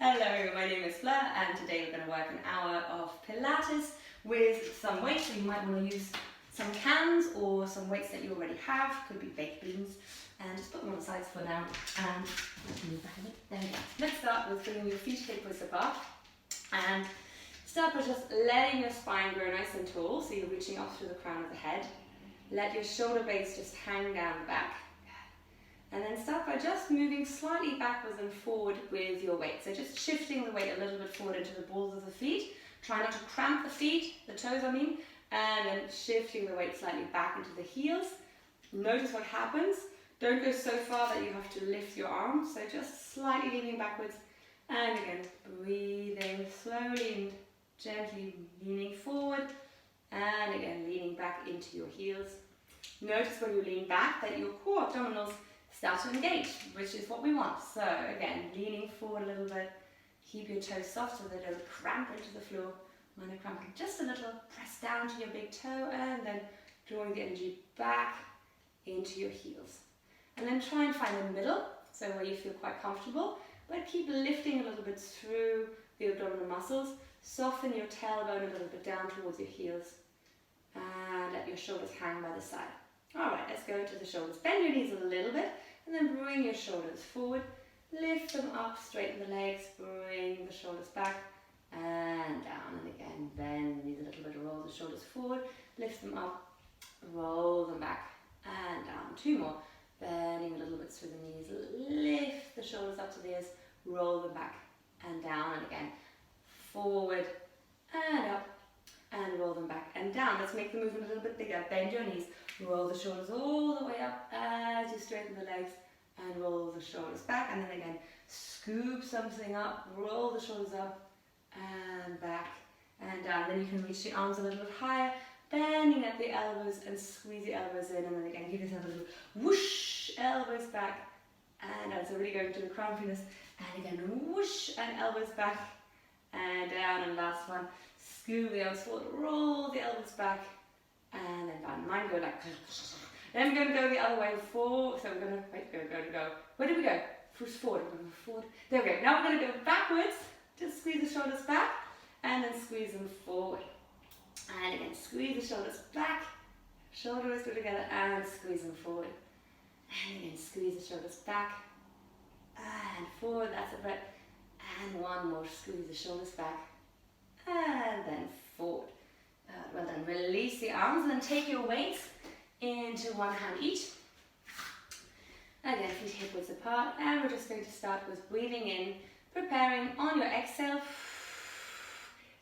Hello, my name is Fleur and today we're going to work an hour of Pilates with some weights. So you might want to use some cans or some weights that you already have, could be baked beans, and just put them on the sides for now and let's move back a bit. There we go. Let's start with bringing your feet hip width apart and start by just letting your spine grow nice and tall, so you're reaching up through the crown of the head. Let your shoulder blades just hang down the back. And then start by just moving slightly backwards and forward with your weight. So just shifting the weight a little bit forward into the balls of the feet. Try not to cramp the feet, the toes I mean, and then shifting the weight slightly back into the heels. Notice what happens. Don't go so far that you have to lift your arms. So just slightly leaning backwards. And again, breathing slowly and gently leaning forward. And again, leaning back into your heels. Notice when you lean back that your core abdominals start to engage, which is what we want. So again, leaning forward a little bit, keep your toes soft so they don't cramp into the floor. Mind cramping just a little, press down to your big toe and then drawing the energy back into your heels. And then try and find the middle, so where you feel quite comfortable, but keep lifting a little bit through the abdominal muscles. Soften your tailbone a little bit down towards your heels and let your shoulders hang by the side. Alright, let's go into the shoulders. Bend your knees a little bit and then bring your shoulders forward. Lift them up, straighten the legs, bring the shoulders back and down. And again, bend the knees a little bit, roll the shoulders forward, lift them up, roll them back and down. Two more. Bending a little bit through the knees, lift the shoulders up to the ears, roll them back and down. And again, forward and up. And roll them back and down. Let's make the movement a little bit bigger. Bend your knees, roll the shoulders all the way up as you straighten the legs and roll the shoulders back. And then again, scoop something up, roll the shoulders up and back and down. Then you can reach the arms a little bit higher, bending at the elbows and squeeze the elbows in. And then again, give yourself a little whoosh, elbows back and down. So really going to the crampiness. And again, whoosh and elbows back and down. And last one. Scoop the arms forward, roll the elbows back, and then down. Mine go like, then we're going to go the other way forward. So we're going to, go. Where did we go? Push forward, we're going to go forward. There we go. Now we're going to go backwards, just squeeze the shoulders back, and then squeeze them forward. And again, squeeze the shoulders back, shoulders go together, and squeeze them forward. And again, squeeze the shoulders back, and forward, that's a breath. And one more, squeeze the shoulders back. And then forward. Well done. Release the arms and then take your weights into one hand each. Again, feet hip width apart. And we're just going to start with breathing in, preparing on your exhale.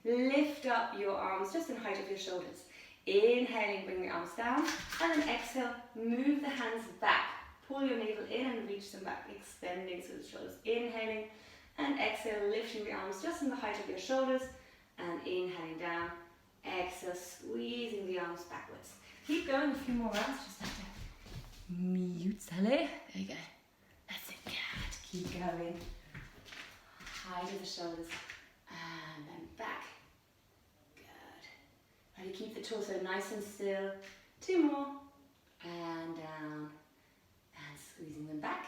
Lift up your arms just in height of your shoulders. Inhaling, bring the arms down. And then exhale, move the hands back. Pull your navel in and reach them back, extending through the shoulders. Inhaling and exhale, lifting the arms just in the height of your shoulders. And inhaling down, exhale, squeezing the arms backwards. Keep going, a few more rounds, just have to mute Sally. There you go. That's it, good. Keep going. Height of the shoulders, and then back. Good. Try to keep the torso nice and still. Two more, and down, and squeezing them back.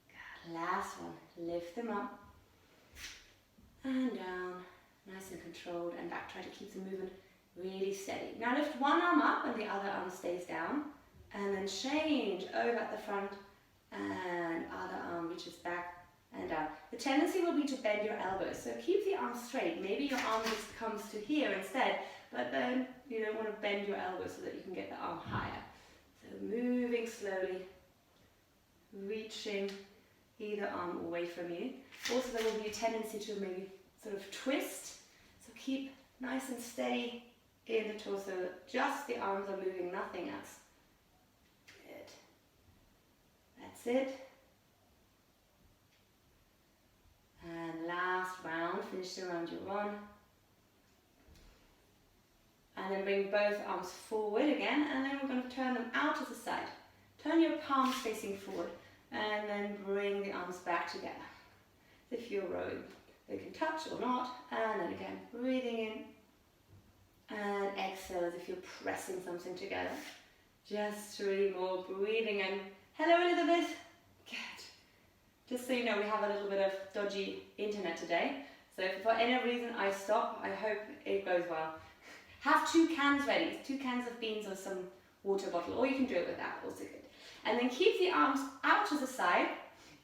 Good. Last one, lift them up, and down. Nice and controlled and back. Try to keep the movement really steady. Now lift one arm up and the other arm stays down. And then change over at the front and other arm reaches back and down. The tendency will be to bend your elbows. So keep the arm straight. Maybe your arm just comes to here instead. But then you don't want to bend your elbows so that you can get the arm higher. So moving slowly. Reaching either arm away from you. Also there will be a tendency to maybe sort of twist, so keep nice and steady in the torso, just the arms are moving, nothing else. Good. That's it. And last round, finish the round you're on. And then bring both arms forward again, and then we're going to turn them out to the side. Turn your palms facing forward, and then bring the arms back together. If you're rowing, they can touch or not, and then again, breathing in, and exhale as if you're pressing something together. Just 3 more, breathing in, hello a little bit, good. Just so you know, we have a little bit of dodgy internet today. So if for any reason I stop, I hope it goes well. Have 2 cans ready, 2 cans of beans or some water bottle, or you can do it without, also good. And then keep the arms out to the side,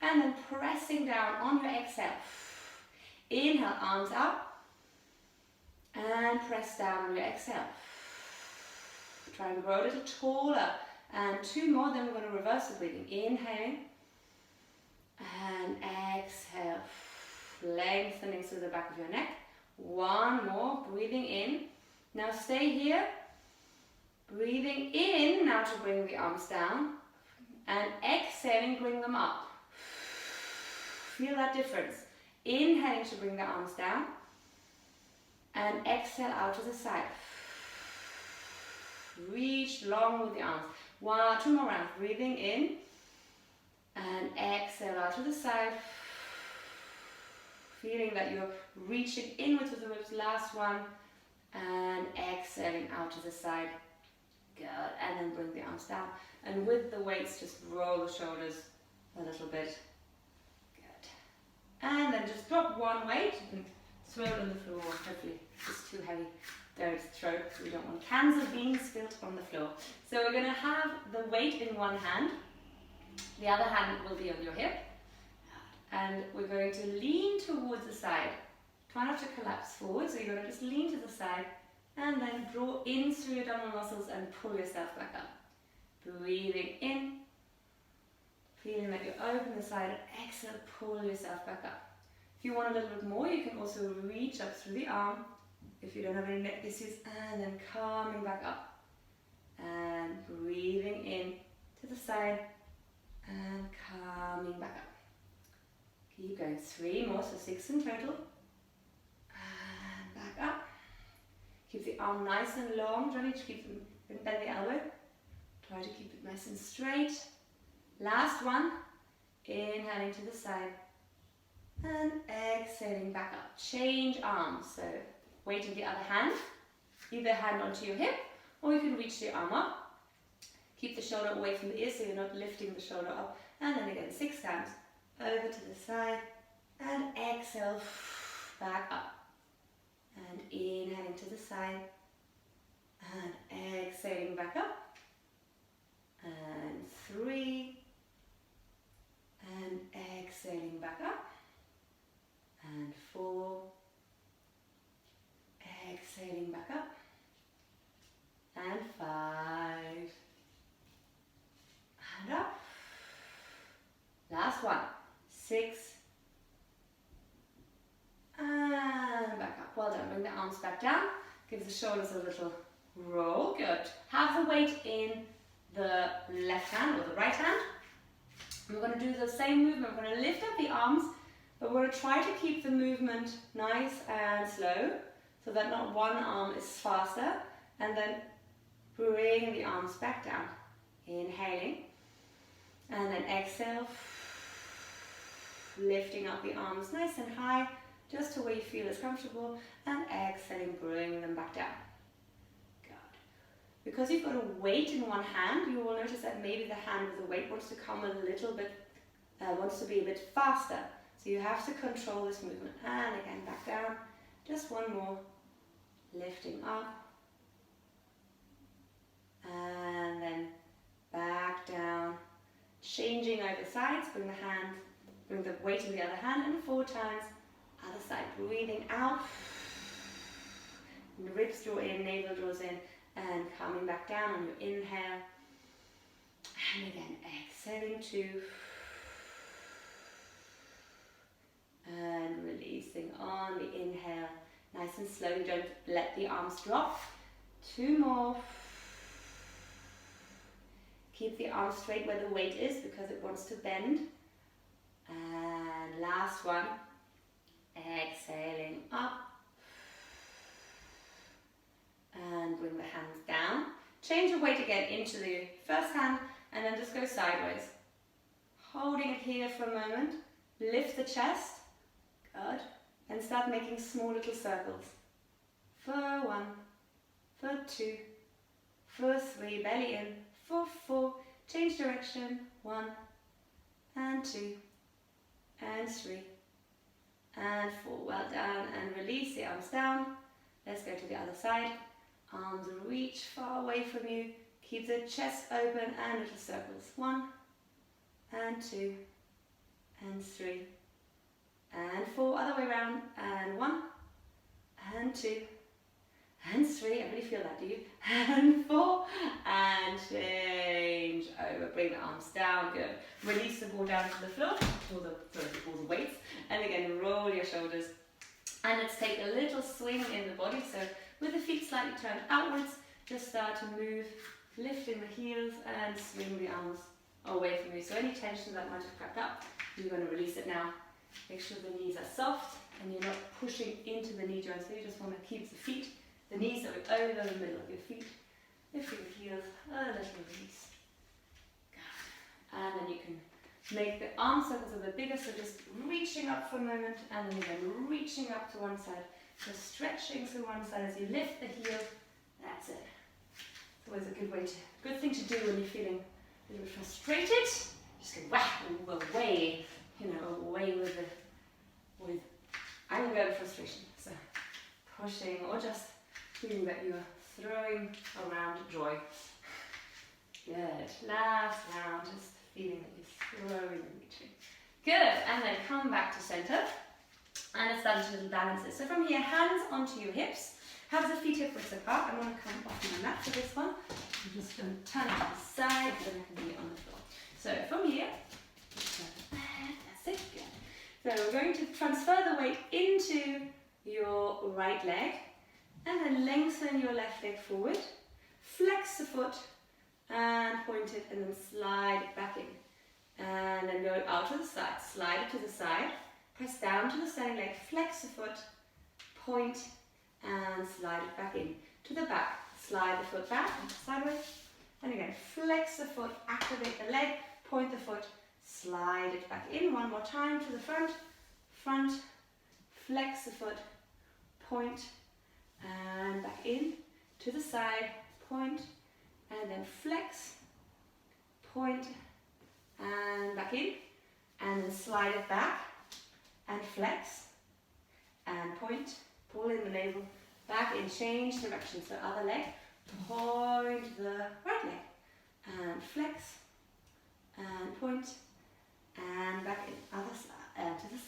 and then pressing down on your exhale. Inhale, arms out, and press down on your exhale. Try and grow a little taller, and 2 more, then we're going to reverse the breathing. Inhaling, and exhale, lengthening through the back of your neck. 1 more, breathing in. Now stay here, breathing in now to bring the arms down, and exhaling, bring them up. Feel that difference. Inhaling to bring the arms down, and exhale out to the side. Reach long with the arms. 2 more rounds, breathing in, and exhale out to the side. Feeling that you're reaching inwards with the ribs. Last one, and exhaling out to the side. Good, and then bring the arms down. And with the weights, just roll the shoulders a little bit. Good. And then just drop 1 weight and throw it on the floor. Hopefully it's too heavy. Don't throw, we don't want cans of beans spilled on the floor. So we're going to have the weight in one hand. The other hand will be on your hip. And we're going to lean towards the side. Try not to collapse forward, so you're going to just lean to the side and then draw in through your abdominal muscles and pull yourself back up. Breathing in, feeling that you open the side, and exhale, pull yourself back up. If you want a little bit more, you can also reach up through the arm if you don't have any neck issues, and then coming back up. And breathing in to the side and coming back up. Keep going, 3 more, so 6 in total. And back up. Keep the arm nice and long, don't need to keep them, bend the elbow. Try to keep it nice and straight. Last one, inhaling to the side and exhaling back up. Change arms, so weight in the other hand, either hand onto your hip, or you can reach the arm up. Keep the shoulder away from the ear so you're not lifting the shoulder up. And then again, 6 times. Over to the side, and exhale, back up. And inhaling to the side, and exhaling back up. And 3, and exhaling back up. And 4, exhaling back up. And 5, and up. Last one. 6, and back up. Well done. Bring the arms back down. Give the shoulders a little roll. Good. Have the weight in the left hand or the right hand. We're going to do the same movement. We're going to lift up the arms, but we're going to try to keep the movement nice and slow so that not one arm is faster. And then bring the arms back down. Inhaling. And then exhale. Lifting up the arms nice and high, just to where you feel is comfortable, and exhaling, bring them back down. Good. Because you've got a weight in one hand, you will notice that maybe the hand with the weight wants to come a little bit, wants to be a bit faster. So you have to control this movement. And again, back down. Just 1 more. Lifting up. And then back down. Changing over sides, bring the hand, bring the weight in the other hand, and 4 times, other side, breathing out, and the ribs draw in, navel draws in, and coming back down on your inhale, and again, exhaling 2, and releasing on the inhale, nice and slowly, don't let the arms drop, 2 more. Keep the arms straight where the weight is because it wants to bend. And last one, exhaling up. And bring the hands down. Change the weight again into the first hand and then just go sideways. Holding it here for a moment. Lift the chest. Good. And start making small little circles. For 1, for 2, for 3, belly in. For 4, change direction, 1 and 2 and 3, and 4. Well done, and release the arms down. Let's go to the other side. Arms reach far away from you. Keep the chest open and little circles. 1, and 2, and 3, and 4. Other way around, and 1, and 2, and 3. I really feel that, do you? And 4, and change over. Bring the arms down, good. Release the ball down to the floor, or the weights, and again roll your shoulders. And let's take a little swing in the body, so with the feet slightly turned outwards, just start to move, lifting the heels and swing the arms away from you. So any tension that might have crept up, you're going to release it now. Make sure the knees are soft and you're not pushing into the knee joints, so you just want to keep the knees are over the middle of your feet, lifting the heels, a little release. Good. And then you can make the arm circles a bit bigger, so just reaching up for a moment, and then again reaching up to one side. So stretching to one side as you lift the heel. That's it. It's always a good thing to do when you're feeling a little bit frustrated. Just go away, away with anger and frustration. So pushing, or just feeling that you are throwing around joy. Good. Last round, just feeling that you're throwing and reaching. Good. And then come back to center. And establish little balances. So from here, hands onto your hips. Have the feet hip width apart. I'm going to come off my mat for this one. I'm just going to turn it to the side, then I can be on the floor. So from here, that's it. Good. So we're going to transfer the weight into your right leg, and then lengthen your left leg forward. Flex the foot and point it, and then slide it back in. And then go out to the side. Slide it to the side. Press down to the standing leg, flex the foot, point, and slide it back in. To the back, slide the foot back, sideways, and again, flex the foot, activate the leg, point the foot, slide it back in. One more time, to the front, flex the foot, point, and back in. To the side, point, and then flex, point, and back in, and then slide it back, and flex, and point, pull in the navel, back in, change direction, so other leg, point the right leg, and flex, and point, and back in, other side, to the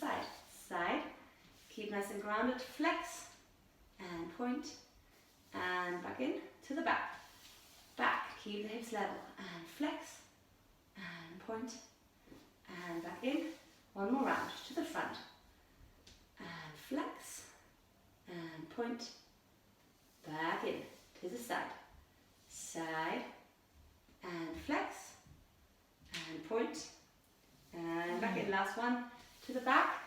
side, keep nice and grounded, flex, and point, and back in, to the back, keep the hips level, and flex, and point, and back in, one more round, to the front, and flex, and point, back in, to the side, and flex, and point, and back in, last one, to the back,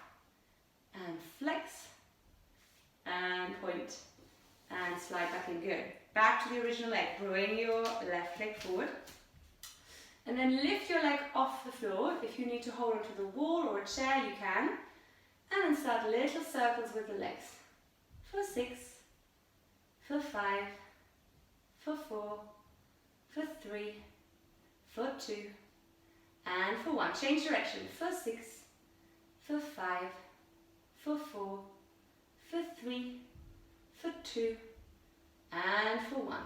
and flex, and point, and slide back in, good. Back to the original leg, bring your left leg forward, and then lift your leg off the floor. If you need to hold onto the wall or a chair, you can. And then start little circles with the legs. For 6, for 5, for 4, for 3, for 2, and for 1. Change direction. For 6, for 5, for 4, for 3, for 2, and for 1.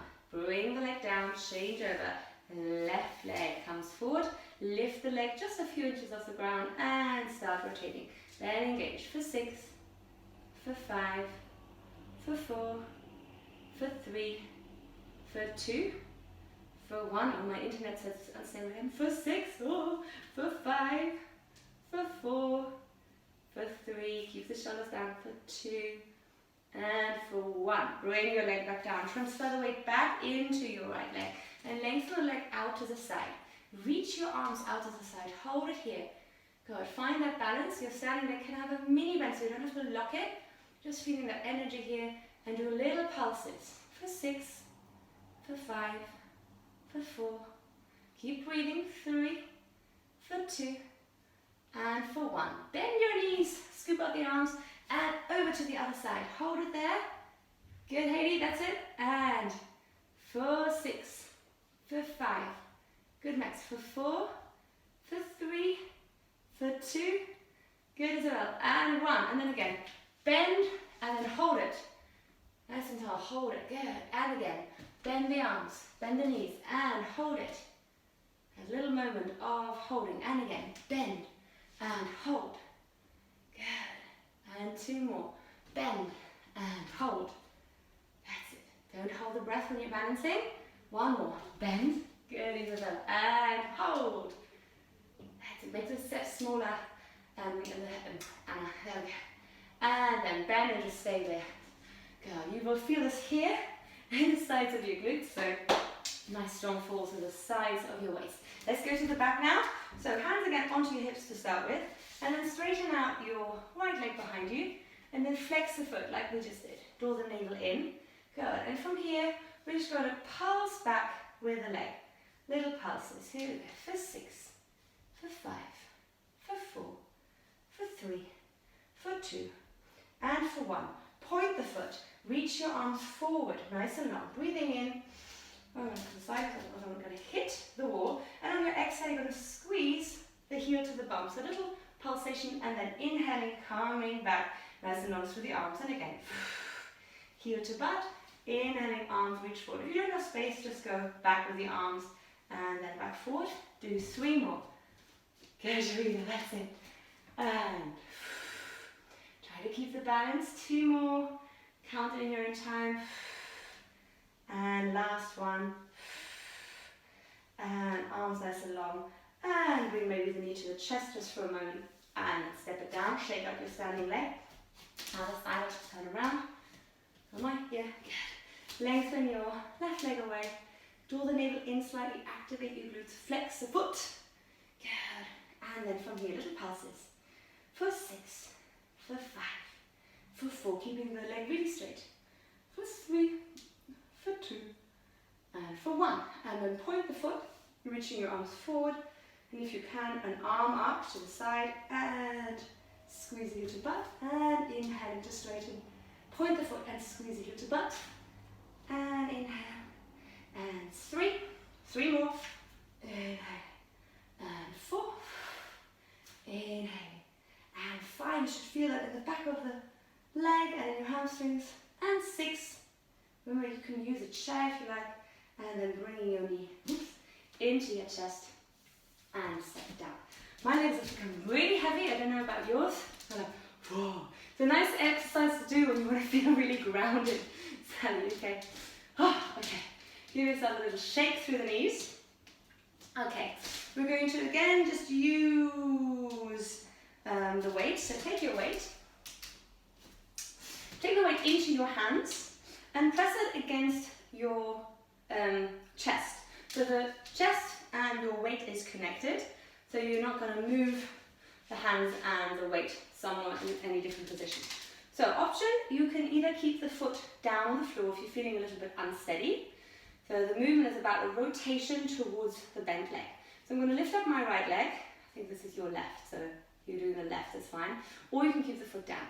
Bring the leg down, change over. Left leg comes forward, lift the leg just a few inches off the ground and start rotating. Then engage for 6, for 5, for 4, for 3, for 2, for 1. Oh, my internet says unstable again. For 6, oh, for 5, for 4, for 3, keep the shoulders down, for 2, and for 1. Bring your leg back down. Transfer the weight back into your right leg. And lengthen the leg out to the side. Reach your arms out to the side. Hold it here. Good. Find that balance. Your standing leg can have a mini bend, so you don't have to lock it. Just feeling that energy here. And do little pulses. For 6, for 5, for 4. Keep breathing. 3, for 2, and for 1. Bend your knees. Scoop out the arms. And over to the other side. Hold it there. Good, Hayley. That's it. And for 6. For 5, good, Max, for 4, for 3, for 2, Good as well. And one. And then again. Bend and then hold it. Nice and tall. Hold it. Good. And again. Bend the arms. Bend the knees. And hold it. A little moment of holding. And again. Bend and hold. Good. And two more. Bend and hold. That's it. Don't hold the breath when you're balancing. One more. Bend. Good, Isabel. And hold. That's it. Make the steps smaller. There we go. And then bend and just stay there. Good. You will feel this here in the sides of your glutes. So nice strong fall to the sides of your waist. Let's go to the back now. So hands again onto your hips to start with. And then straighten out your right leg behind you. And then flex the foot like we just did. Draw the navel in. Good. And from here, we're just going to pulse back with the leg. Little pulses. Here we go. For 6, for 5, for 4, for 3, for 2, and for 1. Point the foot. Reach your arms forward, nice and long. Breathing in. Oh, to the side. I'm going to hit the wall. And on your exhale, you're going to squeeze the heel to the bum. So a little pulsation, and then inhaling, coming back, nice and long through the arms. And again, heel to butt. Inhaling, arms reach forward. If you don't have space, just go back with the arms and then back forward. Do 3 more. Good, Rita, that's it. And try to keep the balance. 2 more. Count it in your own time. And last one. And arms nice and long. And bring maybe the knee to the chest just for a moment. And step it down. Shake up your standing leg. Other side, just turn around. Am I? Yeah, good. Lengthen your left leg away. Draw the navel in slightly. Activate your glutes. Flex the foot. Good. And then from here, little pulses. For 6, for 5, for 4. Keeping the leg really straight. For 3, for 2, and for 1. And then point the foot, reaching your arms forward. And if you can, an arm up to the side. And squeeze the heel to butt. And inhaling to straighten. Point the foot and squeeze the heel to butt. And inhale. And 3. 3 more. Inhale. And 4. Inhale. And 5. You should feel that in the back of the leg and in your hamstrings. And 6. Remember, you can use a chair if you like. And then bringing your knee into your chest. And step it down. My legs have become really heavy. I don't know about yours. Whoa. It's a nice exercise to do when you want to feel really grounded. Sally, okay? Oh, okay. Give yourself a little shake through the knees. Okay. We're going to again just use the weight. So take your weight. Take the weight into your hands and press it against your chest. So the chest and your weight is connected. So you're not going to move the hands and the weight somewhat in any different position. So option, you can either keep the foot down on the floor if you're feeling a little bit unsteady. So the movement is about a rotation towards the bent leg. So I'm going to lift up my right leg. I think this is your left, so you're doing the left, that's fine. Or you can keep the foot down.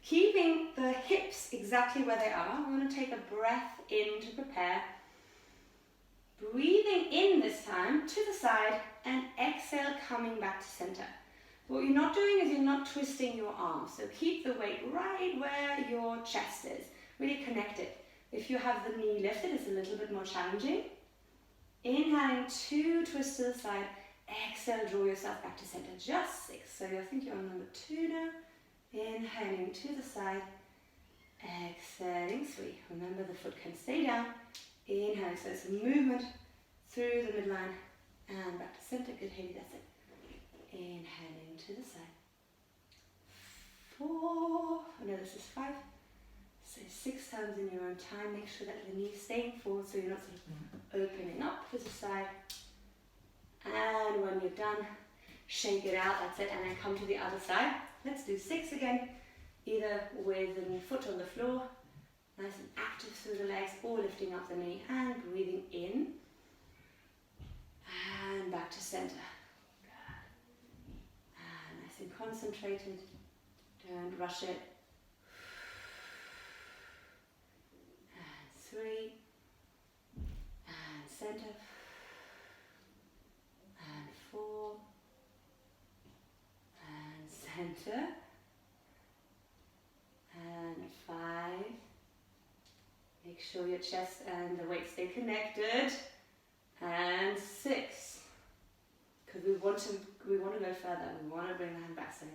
Keeping the hips exactly where they are, I'm going to take a breath in to prepare. Breathing in this time to the side and exhale coming back to center. What you're not doing is you're not twisting your arms. So keep the weight right where your chest is. Really connect it. If you have the knee lifted, it's a little bit more challenging. Inhaling 2 twists to the side. Exhale, draw yourself back to center. Just 6. So I think you're on number 2 now. Inhaling to the side. Exhaling 3. Remember the foot can stay down. Inhaling, so it's a movement through the midline and back to center. Good, Haley, that's it. Inhaling to the side. 4. Oh no, this is 5. So 6 times in your own time. Make sure that the knee is staying forward so you're not sort of opening up to the side. And when you're done, shake it out. That's it. And then come to the other side. Let's do 6 again. Either with the foot on the floor. Nice and active through the legs, or lifting up the knee and breathing in and back to center. Good. And nice and concentrated. Don't rush it. And 3 and center and 4 and center. connector. And 5. Make sure your chest and the weight stay connected. And 6. Because we want to go further. We want to bring the hand back, so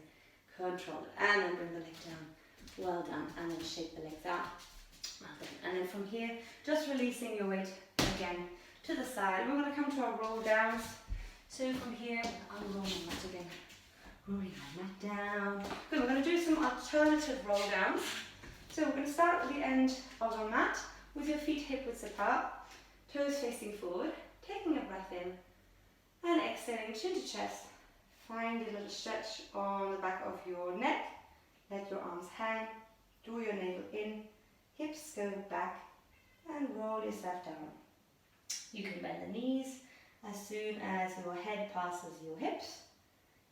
control it. And then bring the leg down. Well done. And then shake the legs out. And then from here, just releasing your weight again to the side. And we're going to come to our roll downs. So from here, I'll roll my mat again. Rolling my mat down. Good, we're going to do some alternative roll downs. So we're going to start at the end of our mat with your feet hip width apart, toes facing forward, taking a breath in and exhaling chin to chest. Find a little stretch on the back of your neck. Let your arms hang. Draw your navel in. Hips go back and roll yourself down. You can bend the knees as soon as your head passes your hips.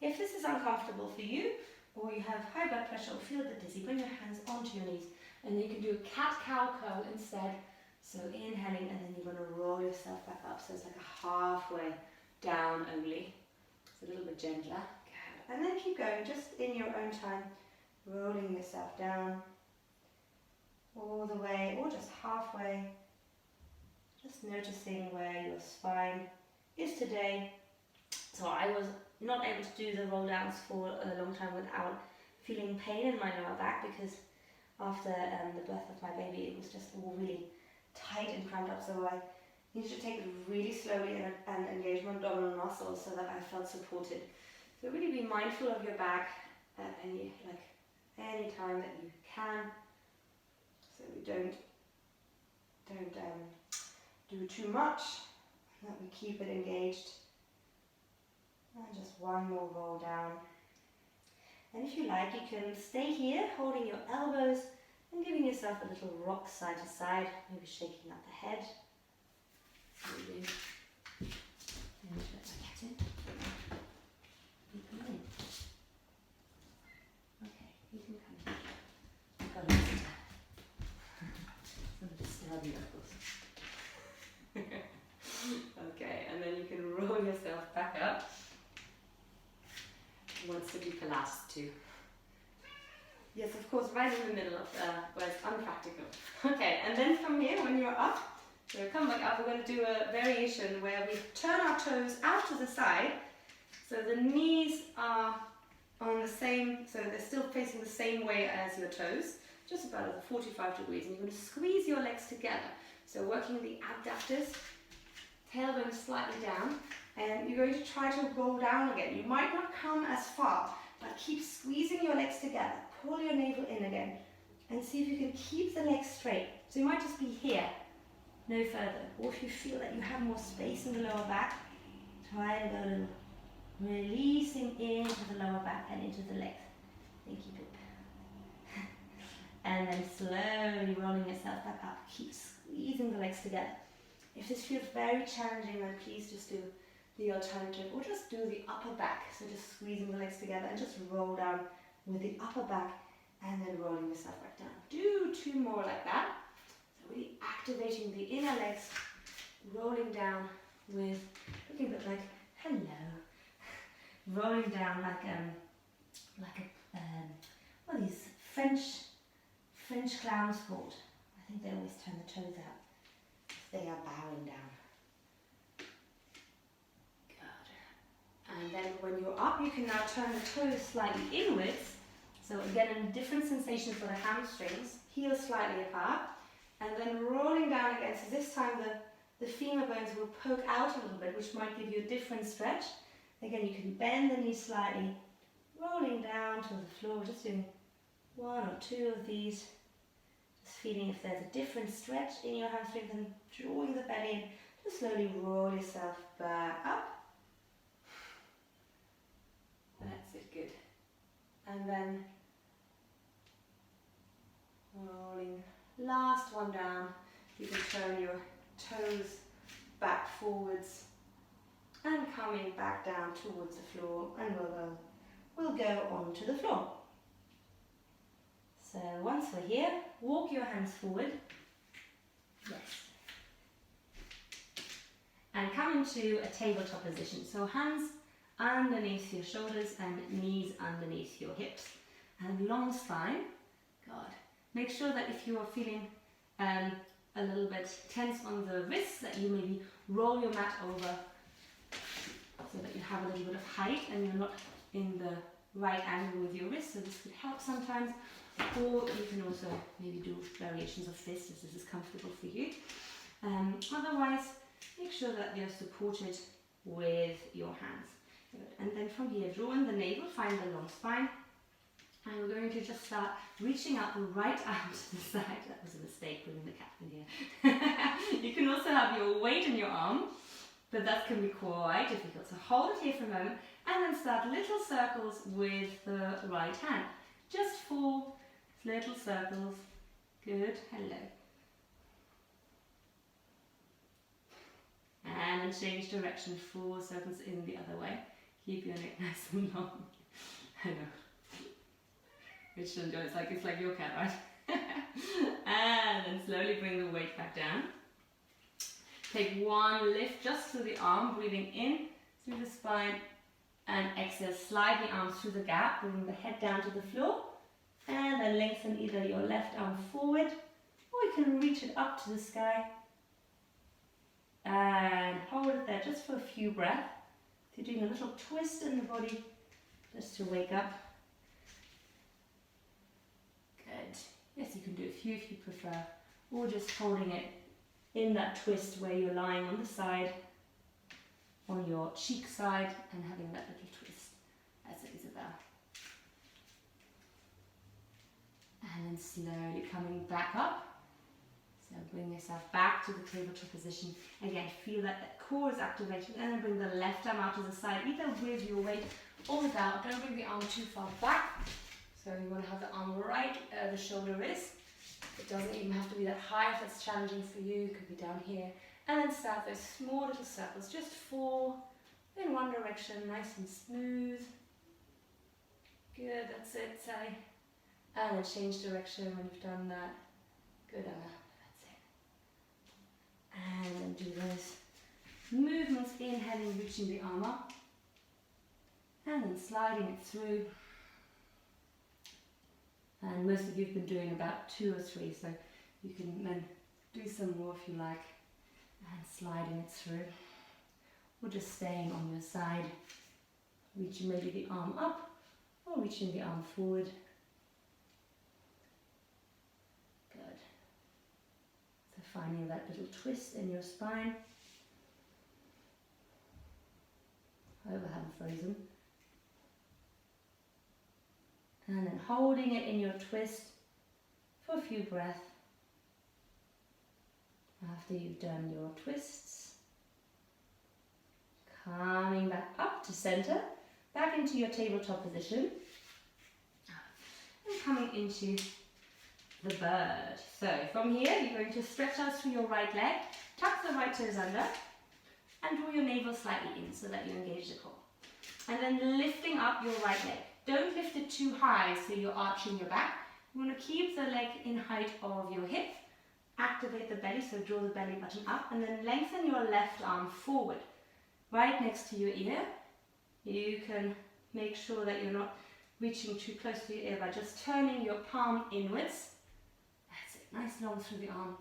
If this is uncomfortable for you, or you have high blood pressure or feel a bit dizzy, bring your hands onto your knees and you can do a cat-cow curl instead. So inhaling and then you're going to roll yourself back up. So it's like a halfway down only. It's a little bit gentler. Good. And then keep going just in your own time, rolling yourself down all the way or just halfway. Just noticing where your spine is today. So I was not able to do the roll downs for a long time without feeling pain in my lower back, because after the birth of my baby it was just all really tight and cramped up, so I needed to take it really slowly and engage my abdominal muscles so that I felt supported. So really be mindful of your back at any time that you can, so we don't do too much, that we keep it engaged. And just one more roll down. And if you like, you can stay here holding your elbows and giving yourself a little rock side to side, maybe shaking up the head. So we do. And let my cat in. Come in. Okay, you can come in. I've got a bit some disturbing knuckles. Okay, and then you can roll yourself back up. Wants to do Pilates too. Yes, of course, right in the middle of where it's unpractical. Okay, and then from here, when you're up, so come back up, we're going to do a variation where we turn our toes out to the side. So the knees are on the same, so they're still facing the same way as your toes, just about at 45 degrees. And you're going to squeeze your legs together. So working the abductors, tailbone slightly down. And you're going to try to roll down again. You might not come as far, but keep squeezing your legs together. Pull your navel in again and see if you can keep the legs straight. So you might just be here, no further. Or if you feel that you have more space in the lower back, try to go a little, releasing into the lower back and into the legs. And keep it. And then slowly rolling yourself back up. Keep squeezing the legs together. If this feels very challenging, then please just do the alternative, or just do the upper back. So just squeezing the legs together and just roll down with the upper back and then rolling yourself back down. Do 2 more like that. So really activating the inner legs, rolling down with, looking a bit like, hello. Rolling down like well, these French clowns hold. I think they always turn the toes out if they are bowing down. And then when you're up, you can now turn the toes slightly inwards. So again, a different sensation for the hamstrings. Heels slightly apart. And then rolling down again. So this time the femur bones will poke out a little bit, which might give you a different stretch. Again, you can bend the knees slightly. Rolling down to the floor. Just doing 1 or 2 of these. Just feeling if there's a different stretch in your hamstrings, and drawing the belly in. Just slowly roll yourself back up. That's it, good. And then rolling, last one down. You can turn your toes back forwards and coming back down towards the floor, and we'll go onto the floor. So once we're here, walk your hands forward. Yes. And come into a tabletop position. So hands underneath your shoulders and knees underneath your hips. And long spine. God. Make sure that if you are feeling a little bit tense on the wrists, that you maybe roll your mat over so that you have a little bit of height and you're not in the right angle with your wrist, so this could help sometimes. Or you can also maybe do variations of this if this is comfortable for you. Otherwise, make sure that you're supported with your hands. Good. And then from here, draw in the navel, find the long spine. And we're going to just start reaching out the right arm to the side. That was a mistake bringing the cat in here. You can also have your weight in your arm, but that can be quite difficult. So hold it here for a moment and then start little circles with the right hand. Just 4 little circles. Good. Hello. And then change direction, 4 circles in the other way. Keep your neck nice and long. I know. Which it's like your cat, right? And then slowly bring the weight back down. Take one lift just through the arm, breathing in through the spine, and exhale, slide the arms through the gap, bring the head down to the floor, and then lengthen either your left arm forward, or you can reach it up to the sky, and hold it there just for a few breaths. If you're doing a little twist in the body, just to wake up. Good. Yes, you can do a few if you prefer, or just holding it in that twist where you're lying on the side, on your cheek side, and having that little twist, as Isabel. And then slowly coming back up. So bring yourself back to the tabletop position. Again, feel that the core is activated, and then bring the left arm out to the side, either with your weight or without. Don't bring the arm too far back. So you want to have the arm right where the shoulder is. It doesn't even have to be that high if it's challenging for you. It could be down here. And then start those small little circles, just 4 in one direction, nice and smooth. Good, that's it, Sally. And then change direction when you've done that. Good, Emma. That's it. And then do those movements, inhaling, reaching the arm up. And then sliding it through. And most of you have been doing about 2 or 3, so you can then do some more if you like. And sliding it through. Or just staying on your side. Reaching maybe the arm up, or reaching the arm forward. Good. So finding that little twist in your spine. I hope I haven't frozen. And then holding it in your twist for a few breaths. After you've done your twists, coming back up to center, back into your tabletop position, and coming into the bird. So from here, you're going to stretch out through your right leg, tuck the right toes under, and draw your navel slightly in so that you engage the core. And then lifting up your right leg. Don't lift it too high so you're arching your back. You want to keep the leg in height of your hip. Activate the belly, so draw the belly button up, and then lengthen your left arm forward, right next to your ear. You can make sure that you're not reaching too close to your ear by just turning your palm inwards. That's it, nice long through the arm.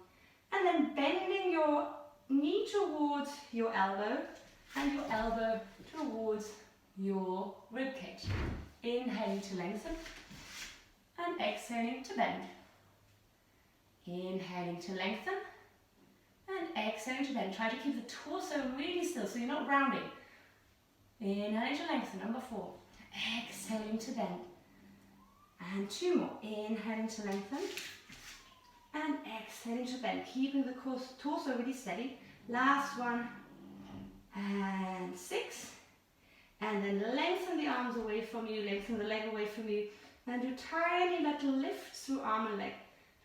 And then bending your knee towards your elbow, and your elbow towards your rib cage. Inhaling to lengthen, and exhaling to bend. Inhaling to lengthen, and exhaling to bend. Try to keep the torso really still so you're not rounding. Inhaling to lengthen, number 4. Exhaling to bend. And 2 more. Inhaling to lengthen, and exhaling to bend. Keeping the torso really steady. Last one, and 6. And then lengthen the arms away from you, lengthen the leg away from you, and do tiny little lifts through arm and leg.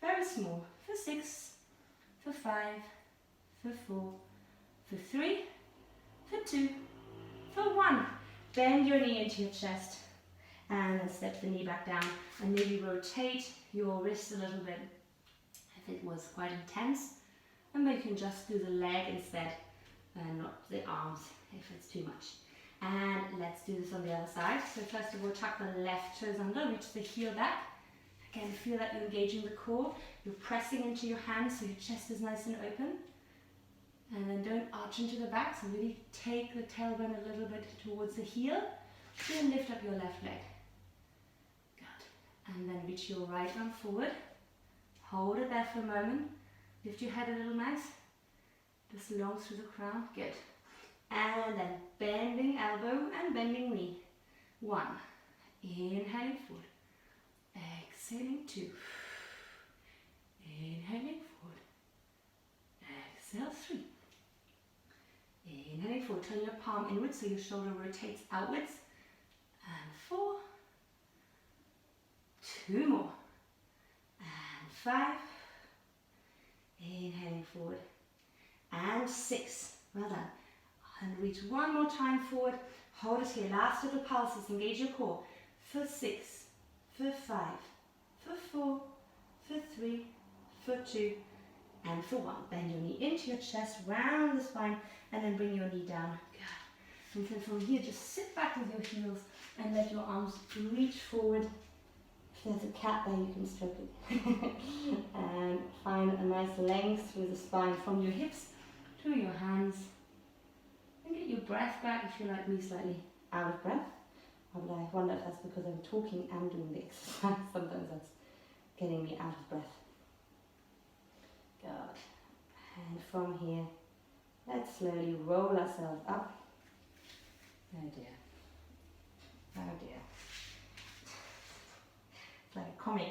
Very small. For 6, for 5, for 4, for 3, for 2, for 1. Bend your knee into your chest, and then step the knee back down, and maybe rotate your wrist a little bit if it was quite intense. And maybe you can just do the leg instead, and not the arms if it's too much. And let's do this on the other side. So first of all, tuck the left toes under, reach the heel back. Again, feel that you're engaging the core. You're pressing into your hands so your chest is nice and open. And then don't arch into the back, so really take the tailbone a little bit towards the heel. Then lift up your left leg. Good. And then reach your right arm forward. Hold it there for a moment. Lift your head a little nice. Just long through the crown. Good. And then bending elbow and bending knee. 1. Inhaling forward. Exhaling 2. Inhaling forward. Exhale 3. Inhaling forward. Turn your palm inwards so your shoulder rotates outwards. And 4. 2 more. And 5. Inhaling forward. And 6. Well done. And reach one more time forward. Hold it here. Last little pulses. Engage your core. For 6. For 5. For 4. For 3. For 2. And for 1. Bend your knee into your chest. Round the spine. And then bring your knee down. Good. And then from here, just sit back with your heels. And let your arms reach forward. If there's a cat there, you can stroke it. And find a nice length through the spine from your hips to your hands. And get your breath back if you're like me, slightly out of breath. But I wonder if that's because I'm talking and doing the exercise. Sometimes that's getting me out of breath. Good. And from here, let's slowly roll ourselves up. Oh dear. Oh dear. It's like a comic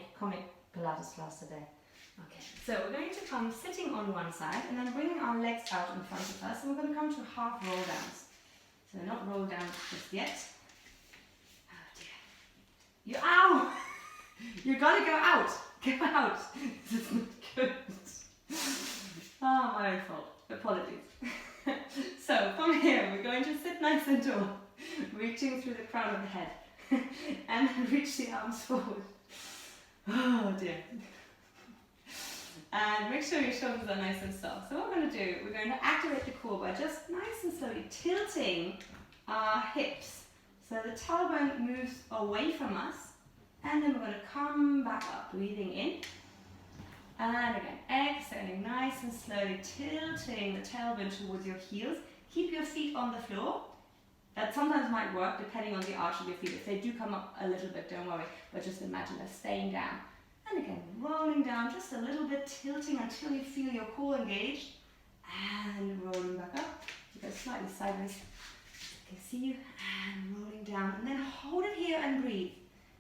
Pilates class today. Okay, so we're going to come sitting on one side and then bringing our legs out in front of us, and we're going to come to half roll downs. So not roll down just yet. Oh dear. Ow! You've got to go out. Go out. This is not good. Oh, my own fault. Apologies. So from here, we're going to sit nice and tall, reaching through the crown of the head, and then reach the arms forward. Oh dear. And make sure your shoulders are nice and soft. So what we're going to do, we're going to activate the core by just nice and slowly tilting our hips. So the tailbone moves away from us, and then we're going to come back up, breathing in. And again, exhaling nice and slowly, tilting the tailbone towards your heels. Keep your feet on the floor. That sometimes might work depending on the arch of your feet. If they do come up a little bit, don't worry, but just imagine they're staying down. And again, rolling down just a little bit, tilting until you feel your core engaged. And rolling back up. You go slightly sideways. I can see you. And rolling down. And then hold it here and breathe.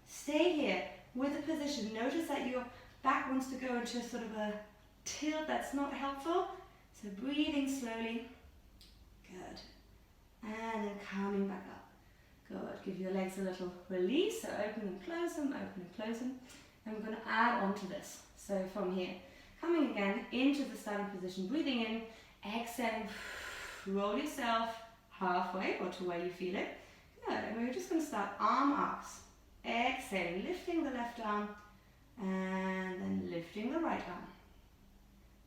Stay here with the position. Notice that your back wants to go into sort of a tilt that's not helpful. So breathing slowly. Good. And then coming back up. Good. Give your legs a little release. So open and close them, open and close them. And we're going to add on to this. So from here, coming again into the starting position, breathing in, exhaling, roll yourself halfway or to where you feel it. Good. And we're just going to start arm arcs. Exhaling, lifting the left arm and then lifting the right arm.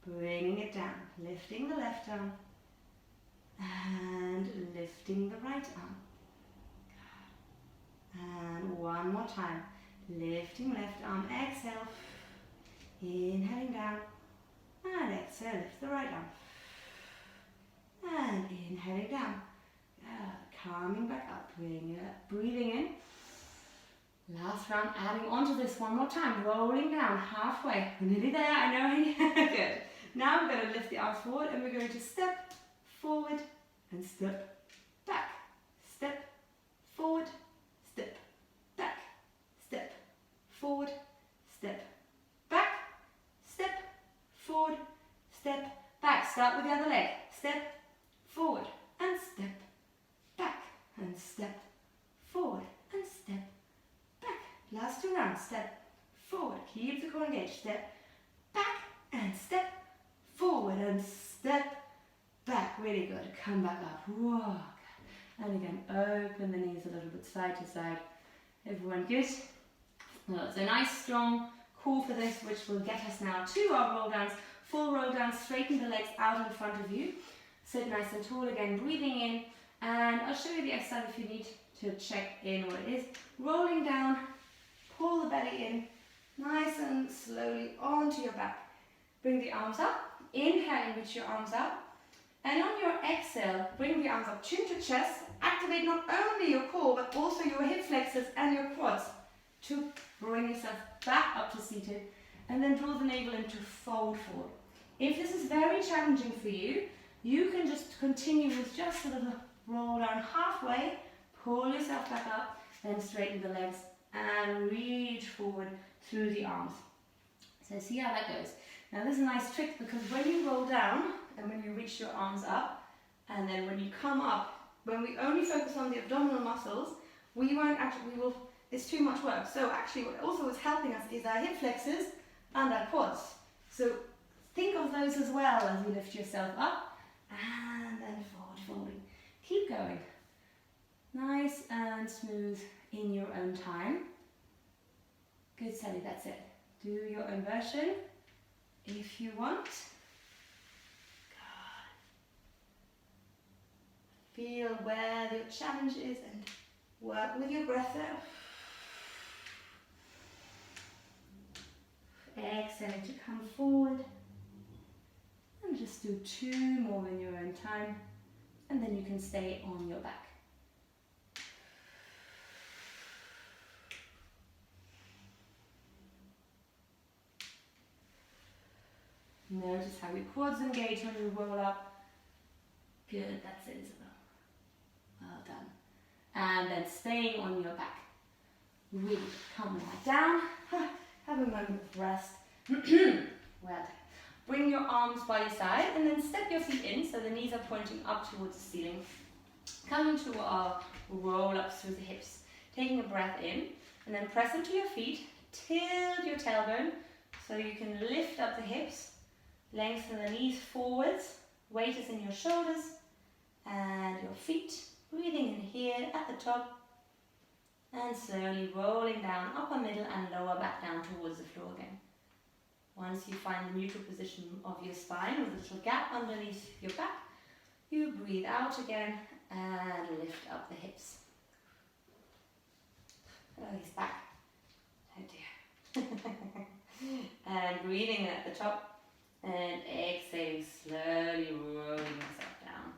Bringing it down, lifting the left arm and lifting the right arm. And one more time. Lifting left arm, exhale, inhaling down, and exhale, lift the right arm, and inhaling down, coming back up, breathing in, last round, adding onto this one more time, rolling down, halfway, we're nearly there, I know, good. Now we're going to lift the arms forward, and we're going to step forward, and step back, step forward, step back, step forward, step back, step forward, step back. Start with the other leg. Step forward and step back and step forward and step back. Last 2 rounds. Step forward. Keep the core engaged. Step back and step forward and step back. Really good. Come back up. Whoa. And again, open the knees a little bit side to side. Everyone good? So nice strong core for this, which will get us now to our roll downs. Full roll down, straighten the legs out in front of you. Sit nice and tall again, breathing in And I'll show you the exercise if you need to check in what it is. Rolling down, pull the belly in, nice and slowly onto your back. Bring the arms up, inhaling, reach your arms up. And on your exhale, bring the arms up, chin to chest, activate not only your core, but also your hip flexors and your quads to bring yourself back up to seated, and then draw the navel in to fold forward. If this is very challenging for you, you can just continue with just a little roll down halfway, pull yourself back up, then straighten the legs and reach forward through the arms. So see how that goes. Now this is a nice trick, because when you roll down and when you reach your arms up, and then when you come up, when we only focus on the abdominal muscles, it's too much work. So actually what also is helping us is our hip flexors and our quads. So think of those as well as you lift yourself up and then forward, folding. Keep going. Nice and smooth in your own time. Good, Sally, that's it. Do your own version if you want. Feel where your challenge is and work with your breath there. Exhaling to come forward. And just do 2 more in your own time. And then you can stay on your back. Notice how your quads engage when you roll up. Good, that's it, Isabel. Well done. And then staying on your back. Really come back down. Have a moment of rest. Well done. Bring your arms by your side and then step your feet in so the knees are pointing up towards the ceiling. Coming to our roll ups through the hips. Taking a breath in and then press into your feet. Tilt your tailbone so you can lift up the hips. Lengthen the knees forwards. Weight is in your shoulders and your feet. Breathing in here at the top. And slowly rolling down, upper, middle and lower back down towards the floor again. Once you find the neutral position of your spine with a little gap underneath your back, you breathe out again and lift up the hips. Oh, he's back. Oh dear. And breathing at the top and exhaling, slowly rolling yourself down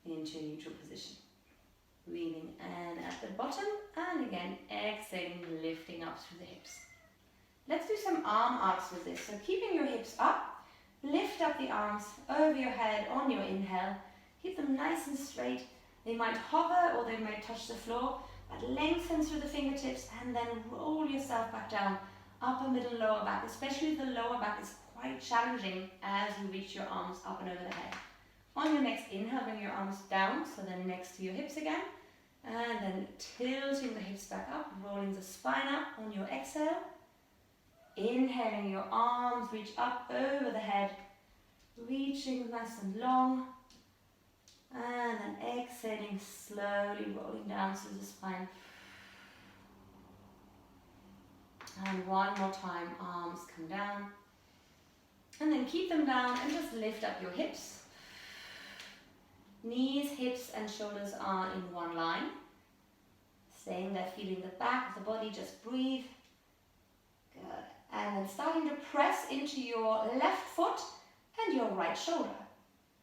into a neutral position. Breathing in at the bottom and again exhaling, lifting up through the hips. Let's do some arm arcs with this. So keeping your hips up, lift up the arms over your head on your inhale. Keep them nice and straight. They might hover or they might touch the floor, but lengthen through the fingertips and then roll yourself back down. Upper, middle, lower back. Especially the lower back is quite challenging as you reach your arms up and over the head. On your next inhale, bring your arms down, so they're next to your hips again. And then tilting the hips back up, rolling the spine up on your exhale. Inhaling, your arms reach up over the head, reaching nice and long. And then exhaling, slowly rolling down through the spine. And one more time, arms come down. And then keep them down and just lift up your hips. Knees, hips and shoulders are in one line. Staying there, feeling the back of the body, just breathe. Good. And then starting to press into your left foot and your right shoulder.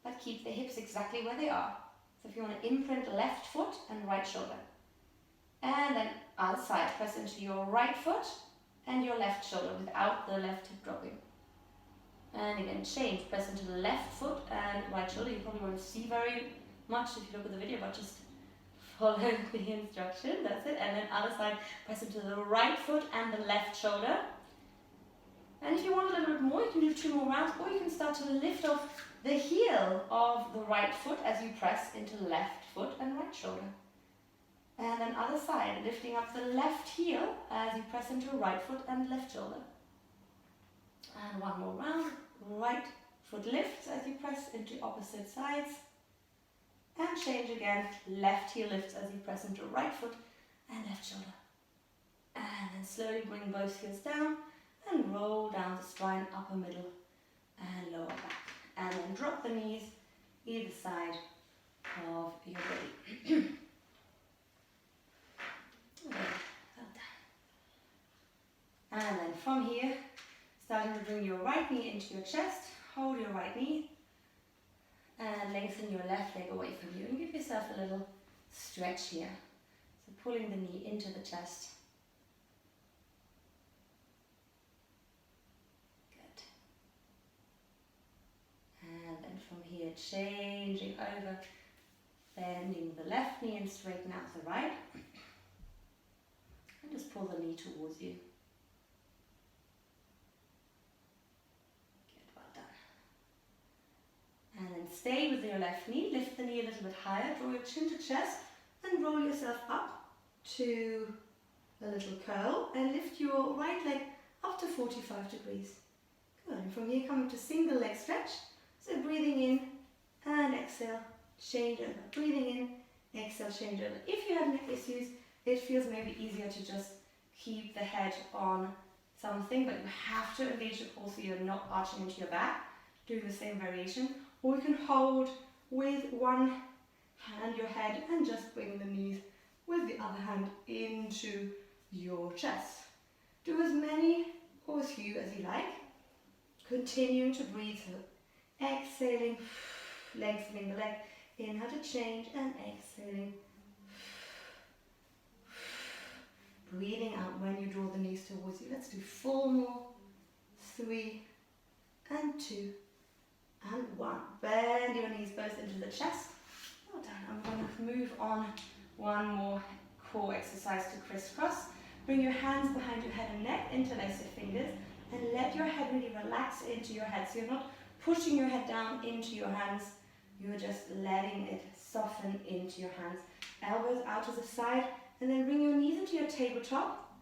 But keep the hips exactly where they are. So if you want to imprint left foot and right shoulder. And then other side, press into your right foot and your left shoulder without the left hip dropping. And again, change, press into the left foot and right shoulder. You probably won't see very much if you look at the video, but just follow the instruction, that's it. And then other side, press into the right foot and the left shoulder. And if you want a little bit more, you can do 2 more rounds, or you can start to lift off the heel of the right foot as you press into the left foot and right shoulder. And then other side, lifting up the left heel as you press into right foot and left shoulder. And one more round, right foot lifts as you press into opposite sides. And change again, left heel lifts as you press into right foot and left shoulder. And then slowly bring both heels down and roll down the spine, upper, middle and lower back. And then drop the knees either side of your body. bring your right knee into your chest, hold your right knee, and lengthen your left leg away from you, and give yourself a little stretch here. So pulling the knee into the chest. Good. And then from here, changing over, bending the left knee and straighten out the right. And just pull the knee towards you. Good, well done. And then stay with your left knee, lift the knee a little bit higher, draw your chin to chest, and roll yourself up to a little curl, and lift your right leg up to 45 degrees. Good, and from here come to single leg stretch, so breathing in and exhale, change over, breathing in, exhale, change over. If you have neck issues, it feels maybe easier to just keep the head on something, but you have to engage the core so you're not arching into your back, doing the same variation. Or you can hold with one hand your head and just bring the knees with the other hand into your chest. Do as many or as few as you like. Continuing to breathe, so exhaling, lengthening the leg. Inhale to change and exhaling. Breathing out when you draw the knees towards you. Let's do 4 more. 3 and 2 and 1. Bend your knees both into the chest. Well done. I'm going to move on one more core exercise to crisscross. Bring your hands behind your head and neck, interlace your fingers, and let your head really relax into your head. So you're not pushing your head down into your hands, you're just letting it soften into your hands. Elbows out to the side, and then bring your knees into your tabletop.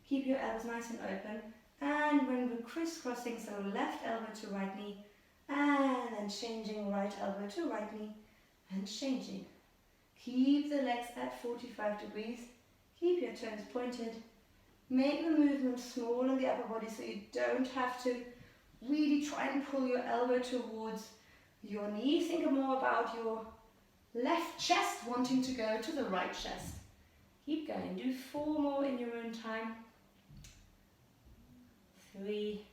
Keep your elbows nice and open. And when we're crisscrossing, so left elbow to right knee, and then changing right elbow to right knee, and changing. Keep the legs at 45 degrees. Keep your toes pointed. Make the movement small in the upper body so you don't have to really try and pull your elbow towards your knee. Think more about your left chest wanting to go to the right chest. Keep going. Do 4 more in your own time. 3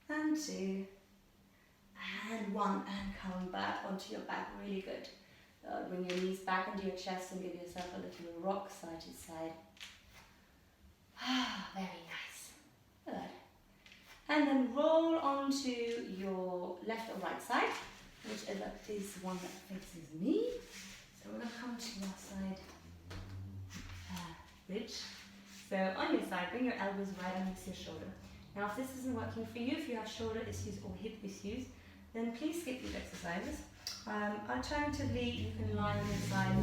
and 2 and 1, and come back onto your back. Really good. Bring your knees back into your chest and give yourself a little rock side to side. Ah, very nice. Good. And then roll onto your left or right side, whichever is the one that faces me. So we're going to come to your side bridge. So on your side, bring your elbows right underneath your shoulder. Now if this isn't working for you, if you have shoulder issues or hip issues, then please skip these exercises. Alternatively, you can lie on your side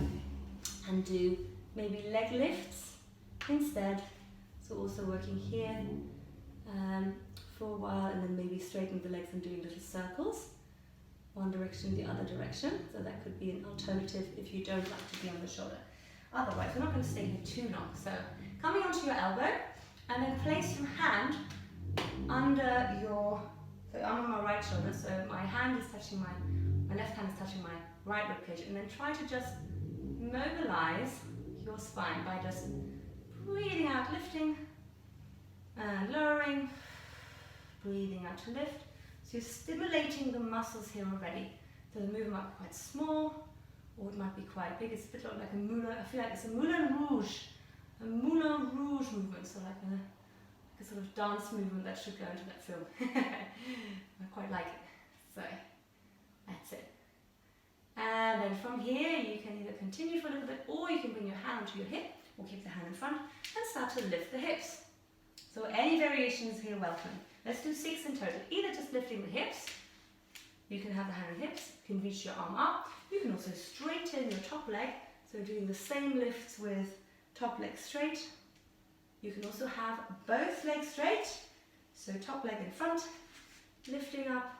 and do maybe leg lifts instead. So also working here for a while, and then maybe straightening the legs and doing little circles, one direction, the other direction. So that could be an alternative if you don't like to be on the shoulder. Otherwise, we're not going to stay here too long. So coming onto your elbow, and then place your hand under your, so I'm on my right shoulder, so my hand is touching my left hand is touching my right ribcage, and then try to just mobilize your spine by just breathing out, lifting and lowering, breathing out to lift. So you're stimulating the muscles here already. So the movement might be quite small, or it might be quite big. It's a bit like a moulin, I feel like it's a moulin rouge movement, so like a sort of dance movement that should go into that film. I quite like it. So that's it. And then from here, you can either continue for a little bit, or you can bring your hand onto your hip, or keep the hand in front, and start to lift the hips. So any variations here welcome. Let's do 6 in total. Either just lifting the hips, you can have the hand on hips, you can reach your arm up. You can also straighten your top leg, so doing the same lifts with top leg straight. You can also have both legs straight, so top leg in front, lifting up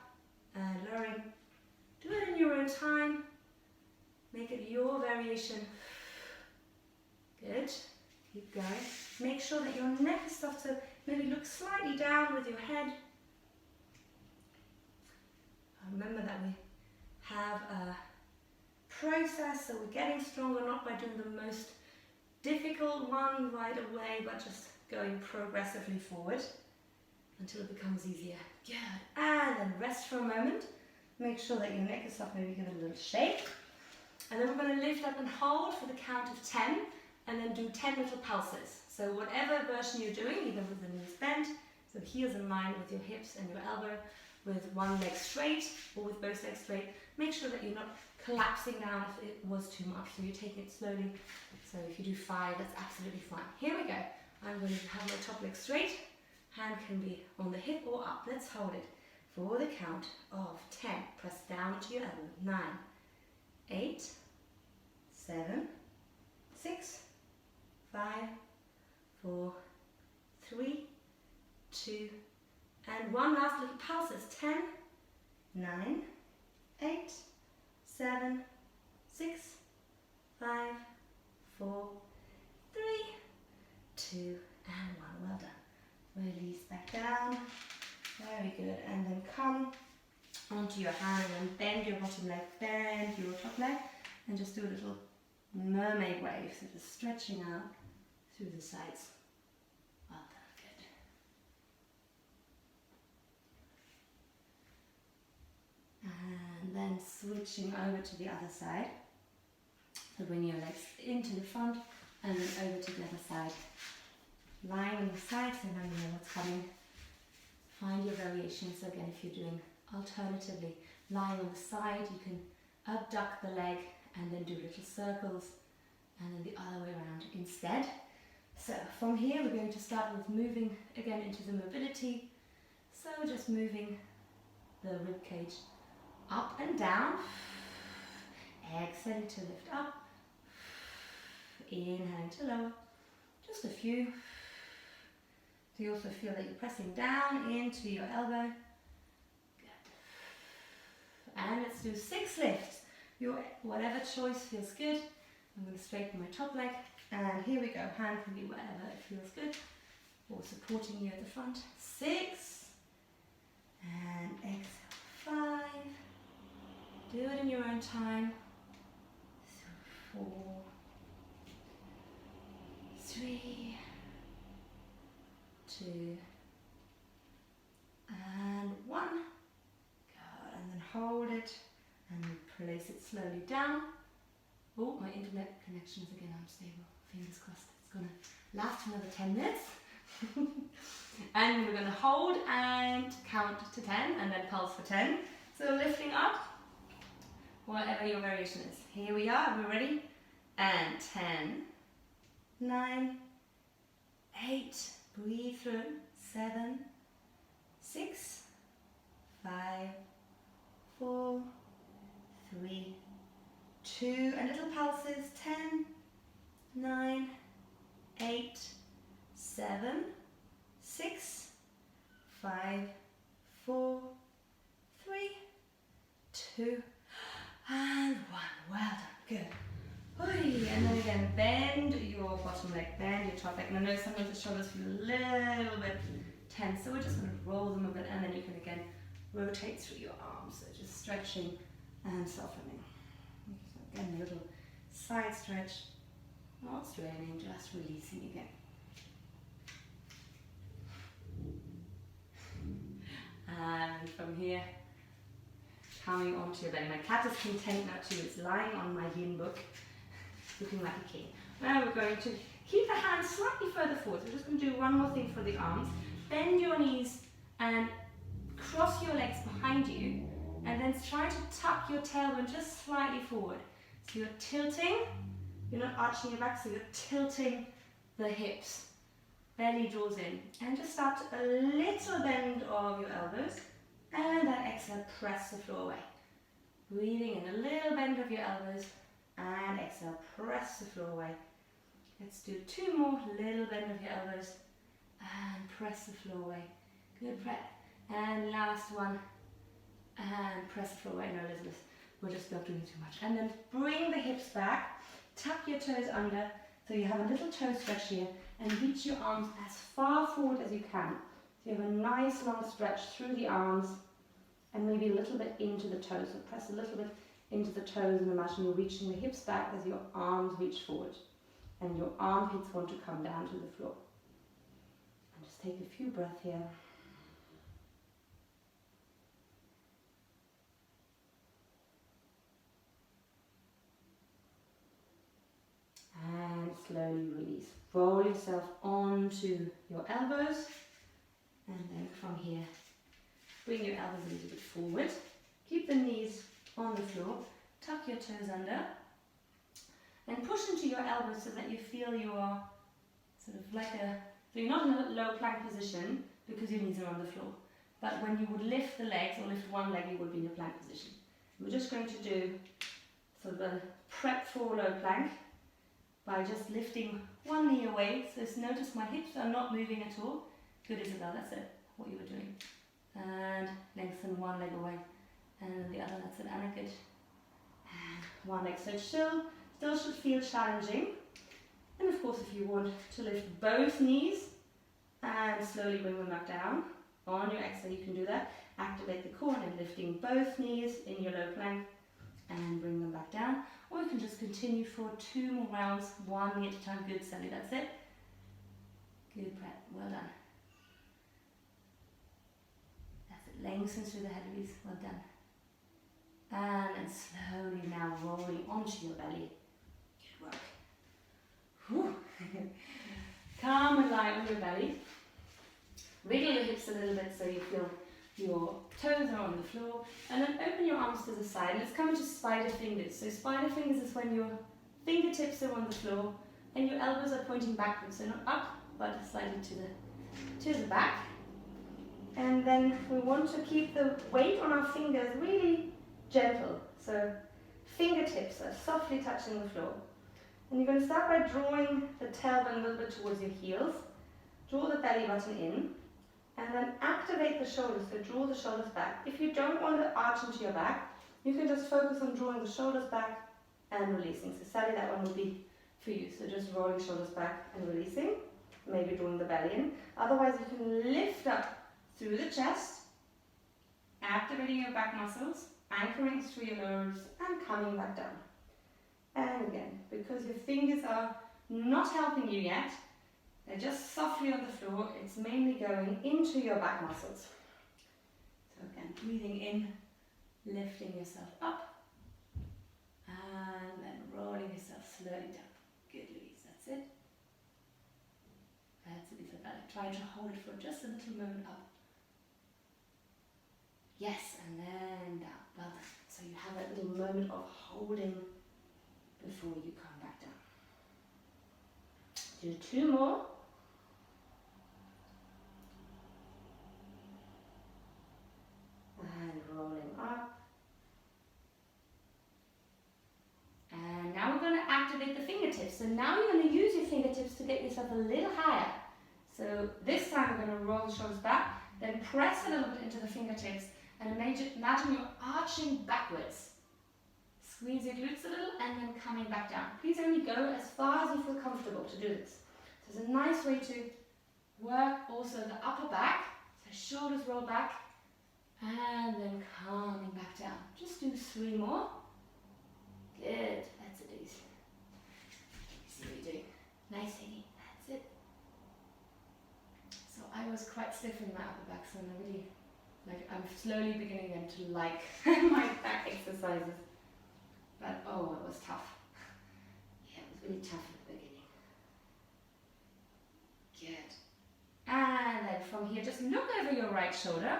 and lowering. Do it in your own time. Make it your variation. Good. Keep going. Make sure that your neck is soft, so maybe look slightly down with your head. Remember that we have a process, so we're getting stronger, not by doing the most difficult one right away, but just going progressively forward. until it becomes easier. Good. And then rest for a moment. Make sure that your neck is up, maybe give it a little shake. And then we're going to lift up and hold for the count of 10, and then do 10 little pulses. So whatever version you're doing, either with the knees bent, so heels in line with your hips and your elbow, with one leg straight or with both legs straight, make sure that you're not collapsing down if it was too much. So you're taking it slowly. So if you do 5, that's absolutely fine. Here we go. I'm going to have my top leg straight. Hand can be on the hip or up. Let's hold it for the count of 10. Press down to your elbow. 9, 8, 7, 6, 5, 4, 3, 2, and one last little pulses. 10, 9, 8, 7, 6, 5, 4, 3, 2, and 1. Well done. Release back down. Very good. And then come onto your hand and bend your bottom leg, bend your top leg, and just do a little mermaid wave. So just stretching out through the sides. Well done. Good. And then switching over to the other side. So bring your legs into the front and then over to the other side. Lying on the side, so now you know what's coming. Find your variations. So again, if you're doing alternatively lying on the side, you can abduct the leg and then do little circles, and then the other way around instead. So from here, we're going to start with moving again into the mobility. So just moving the rib cage up and down. Exhaling to lift up. Inhaling to lower. Just a few. Do you also feel that you're pressing down into your elbow? Good. And let's do 6 lifts. Your whatever choice feels good. I'm going to straighten my top leg. And here we go. Hand can be wherever it feels good. Or supporting you at the front. 6. And exhale. 5. Do it in your own time. 4. 3. 2. And 1. Good. And then hold it. And place it slowly down. Oh, my internet connection is again unstable. Fingers crossed. It's going to last another 10 minutes. And we're going to hold and count to 10 and then pulse for 10. So lifting up, whatever your variation is. Here we are. We're ready. And 10, 9, 8, breathe through, 7, 6, 5, 4, 3, 2, and little pulses, 10, 9, 8, 7, 6, 5, 4, 3, 2, and 1. Well done. Good. Oy. And then again, bend your bottom leg, bend your top leg. And I know sometimes the shoulders feel a little bit tense, so we're just going to roll them a bit, and then you can again rotate through your arms. So just stretching and softening. So again, a little side stretch, not straining, just releasing again. And from here, coming onto your belly. My cat is content now too. It's lying on my yin book, looking like a king. Now we're going to keep the hands slightly further forward. We're just going to do one more thing for the arms. Bend your knees and cross your legs behind you, and then try to tuck your tailbone just slightly forward. So you're tilting, you're not arching your back, so you're tilting the hips. Belly draws in, and just start a little bend of your elbows, and then exhale, press the floor away. Breathing in a little bend of your elbows, and exhale, press the floor away. Let's do 2 more, little bend of your elbows, and press the floor away. Good breath. And last one, and press the floor away. No, Elizabeth, we're just not doing too much. And then bring the hips back, tuck your toes under, so you have a little toe stretch here, and reach your arms as far forward as you can. So you have a nice long stretch through the arms, and maybe a little bit into the toes. So press a little bit into the toes, and imagine you're reaching the hips back as your arms reach forward, and your armpits want to come down to the floor. And just take a few breaths here. slowly release. Roll yourself onto your elbows, and then from here, bring your elbows a little bit forward. Keep the knees on the floor, tuck your toes under, and push into your elbows so that you feel you are sort of like so you're not in a low plank position because your knees are on the floor. But when you would lift the legs or lift one leg, you would be in a plank position. We're just going to do sort of a prep for low plank by just lifting one knee away. So notice my hips are not moving at all. Good, Isabel, that's it, what you were doing. And lengthen one leg away. And the other, that's it, Anna, good. And one leg, so it still should feel challenging. And of course, if you want to lift both knees and slowly bring them back down, on your exhale you can do that. Activate the core and lifting both knees in your low plank and bring them back down. Or you can just continue for 2 more rounds, one knee at a time. Good, Sally, that's it. Good prep, well done. That's it, lengthen through the head release, well done. And then slowly now rolling onto your belly. Good work. Whew. Calm and light on your belly. Wiggle your hips a little bit so you feel your toes are on the floor, and then open your arms to the side. Let's come into spider fingers. So spider fingers is when your fingertips are on the floor and your elbows are pointing backwards, so not up but slightly to the back. And then we want to keep the weight on our fingers really gentle. So fingertips are softly touching the floor. And you're going to start by drawing the tailbone a little bit towards your heels. Draw the belly button in. And then activate the shoulders, so draw the shoulders back. If you don't want to arch into your back, you can just focus on drawing the shoulders back and releasing. So Sally, that one will be for you. So just rolling shoulders back and releasing, maybe drawing the belly in. Otherwise you can lift up through the chest, activating your back muscles, anchoring through your lows and coming back down. And again, because your fingers are not helping you yet, they're just softly on the floor, it's mainly going into your back muscles. So again, breathing in, lifting yourself up, and then rolling yourself slowly down. Good, Louise, that's it. That's it, Isabella. Try to hold it for just a little moment up. Yes, and then down. Well done. So you have that little moment of holding before you come back down. Do 2 more. And rolling up. And now we're going to activate the fingertips. So now you're going to use your fingertips to get yourself a little higher. So this time we're going to roll the shoulders back, then press a little bit into the fingertips, and imagine you're arching backwards. Squeeze your glutes a little and then coming back down. Please only go as far as you feel comfortable to do this. So it's a nice way to work also the upper back. So shoulders roll back and then coming back down. Just do 3 more. Good. That's it, easy. See what you're doing. Nice, Iggy. That's it. So I was quite stiff in my upper back, so I'm slowly beginning then to like my back exercises. But oh, it was tough. Yeah, it was really tough at the beginning. Good. And then from here, just look over your right shoulder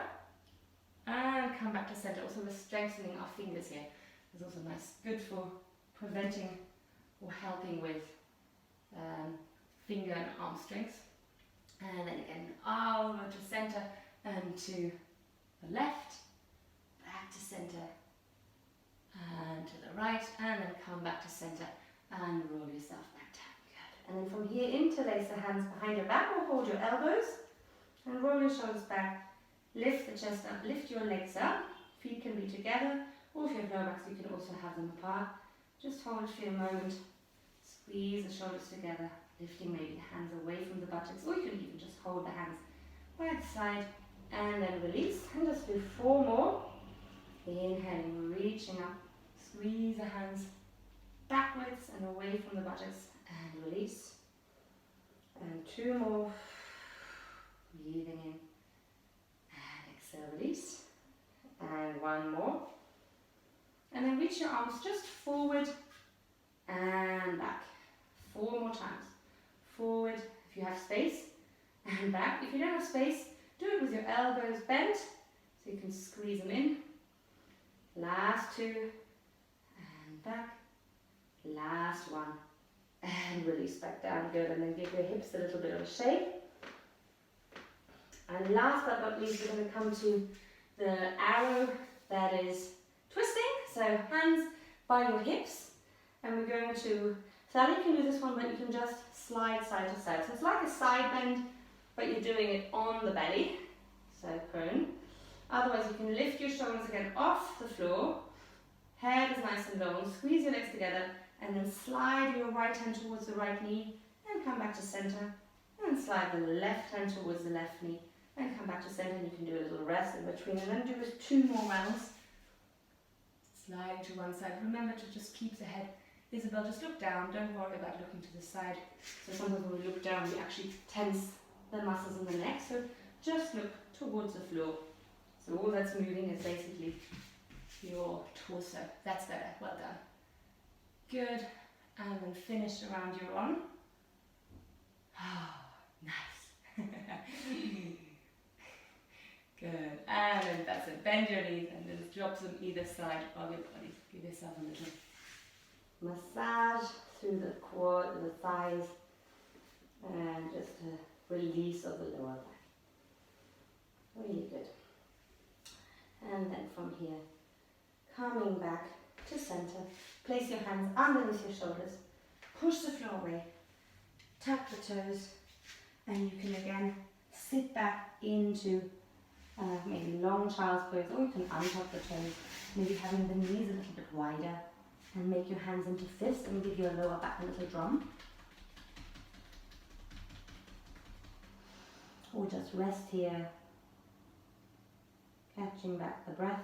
and come back to center. Also, we're strengthening our fingers here. It's also nice, good for preventing or helping with finger and arm strength. And then again, over to center and to the left, back to center, and to the right, and then come back to center and roll yourself back down. Good. And then from here, interlace the hands behind your back or hold your elbows and roll your shoulders back. Lift the chest up, lift your legs up. Feet can be together, or if you have low backs, you can also have them apart. Just hold for a moment. Squeeze the shoulders together, lifting maybe the hands away from the buttocks, or you can even just hold the hands by the side and then release. And just do 4 more. Inhaling, reaching up, squeeze the hands backwards and away from the buttocks and release. And 2 more. Breathing in and exhale, release. And 1 more. And then reach your arms just forward and back. 4 more times. Forward if you have space, and back. If you don't have space, do it with your elbows bent, so you can squeeze them in. Last 2, and back. Last 1, and release back down. Good, and then give your hips a little bit of a shake. And last but not least, we're going to come to the arrow that is twisting. So hands by your hips, and we're going to, Sally, you can do this one, but you can just slide side to side. So it's like a side bend, but you're doing it on the belly, so prone. Otherwise, you can lift your shoulders again off the floor, head is nice and long, squeeze your legs together, and then slide your right hand towards the right knee, and come back to center, and slide the left hand towards the left knee, and come back to center, and you can do a little rest in between, and then do 2 more rounds. Slide to one side. Remember to just keep the head. Isabel, just look down. Don't worry about looking to the side. So sometimes when we look down, we actually tense the muscles in the neck. So just look towards the floor. So all that's moving is basically your torso. That's better. Well done. Good. And then finish around your arm. Oh, nice. Good. And then that's it. Bend your knees and then drop them either side of your body. Give yourself a little massage through the quad, the thighs, and just a release of the lower back. Really good. And then from here, coming back to center, place your hands underneath your shoulders, push the floor away, tuck the toes, and you can again sit back into maybe long child's pose, or you can untuck the toes, maybe having the knees a little bit wider, and make your hands into fists and give your lower back a little drum. Or just rest here, catching back the breath.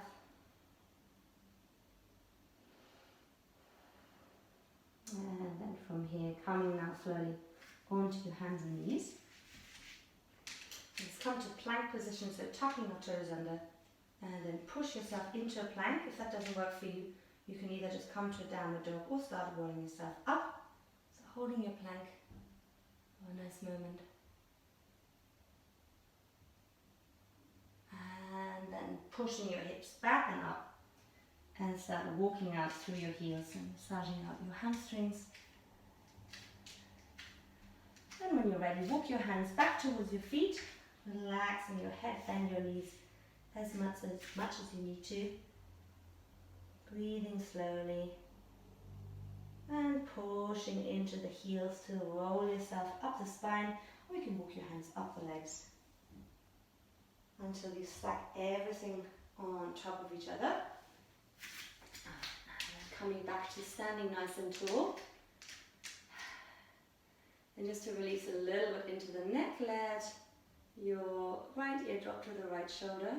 And then from here, coming now slowly onto your hands and knees. Let's come to plank position, so tucking your toes under, and then push yourself into a plank. If that doesn't work for you, you can either just come to a downward dog or start rolling yourself up. So holding your plank for a nice moment. And then pushing your hips back and up, and start walking out through your heels and massaging out your hamstrings. And when you're ready, walk your hands back towards your feet, relaxing your head, bend your knees as much as you need to. Breathing slowly and pushing into the heels to roll yourself up the spine, or you can walk your hands up the legs until you stack everything on top of each other. Coming back to standing nice and tall. And just to release a little bit into the neck, let your right ear drop to the right shoulder.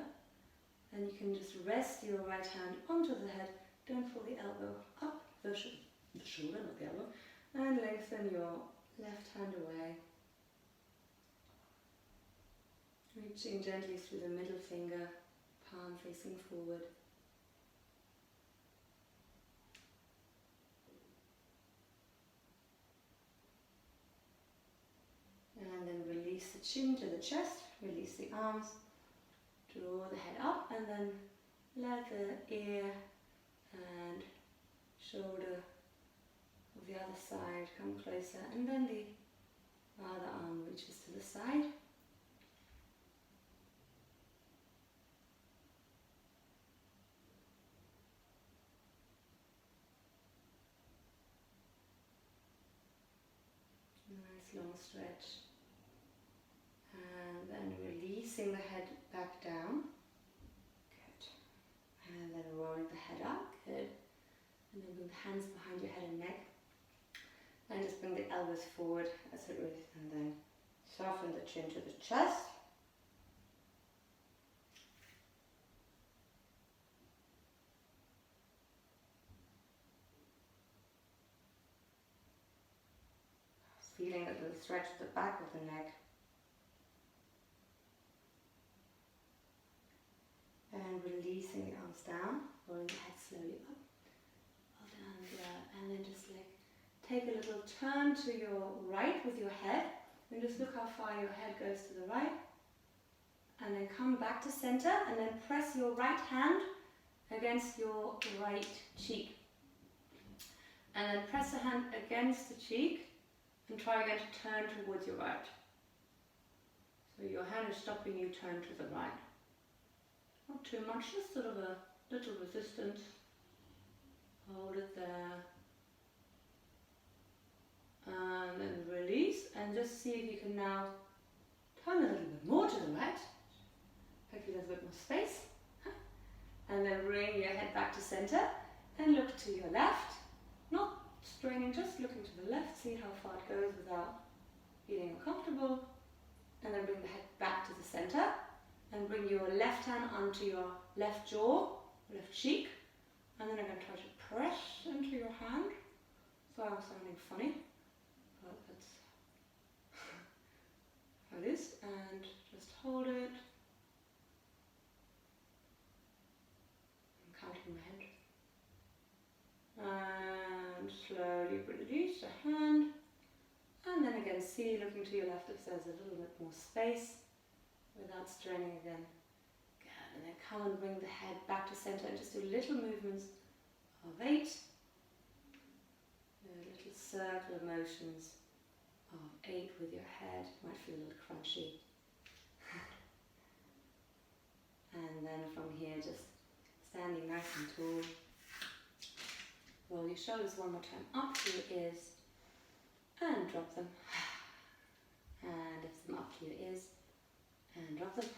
And you can just rest your right hand onto the head. Don't pull the elbow up, the shoulder, not the elbow. And lengthen your left hand away. Reaching gently through the middle finger, palm facing forward. And then release the chin to the chest, release the arms, draw the head up, and then let the ear and shoulder of the other side come closer, and then the other arm reaches to the side. Nice long stretch. And then releasing the head back down. Good. And then rolling the head up. Good. And then bring the hands behind your head and neck. And just bring the elbows forward as it is. And then soften the chin to the chest. Feeling a little stretch at the back of the neck. And releasing the arms down, rolling the head slowly up. Well done, and then just like take a little turn to your right with your head, and just look how far your head goes to the right. And then come back to center, and then press your right hand against your right cheek. And then press the hand against the cheek, and try again to turn towards your right. So your hand is stopping you turn to the right. Not too much, just sort of a little resistance. Hold it there. And then release, and just see if you can now turn a little bit more to the right. Hopefully there's a bit more space. And then bring your head back to center and look to your left. Not straining, just looking to the left. See how far it goes without feeling uncomfortable. And then bring the head back to the center. And bring your left hand onto your left jaw, left cheek. And then I'm going to try to press into your hand. So I'm sounding funny, but that's how it is. And just hold it. I'm counting my head. And slowly release the hand. And then again, see, looking to your left if there's a little bit more space without straining again. Good. And then come and bring the head back to center and just do little movements of 8. Little circular motions of 8 with your head. Might feel a little crunchy. And then from here, just standing nice and tall. Roll your shoulders one more time up to your ears and drop them. And lift them up to your ears and drop them.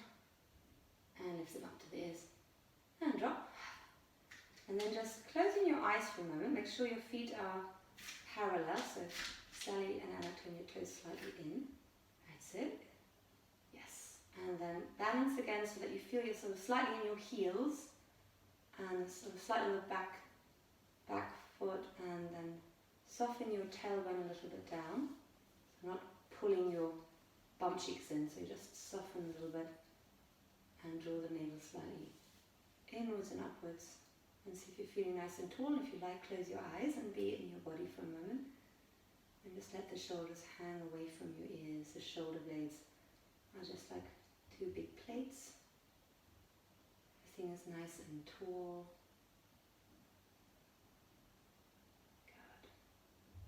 And lift them up to the ears and drop. And then just closing your eyes for a moment. Make sure your feet are parallel. So Sally and Anna, turn your toes slightly in. That's it. Yes. And then balance again so that you feel you're sort of slightly in your heels and sort of slightly on the back foot, and then soften your tailbone a little bit down. So not pulling your bum cheeks in, so you just soften a little bit and draw the navel slightly inwards and upwards. And see if you're feeling nice and tall. If you like, close your eyes and be in your body for a moment. And just let the shoulders hang away from your ears. The shoulder blades are just like 2 big plates. Everything is nice and tall. Good.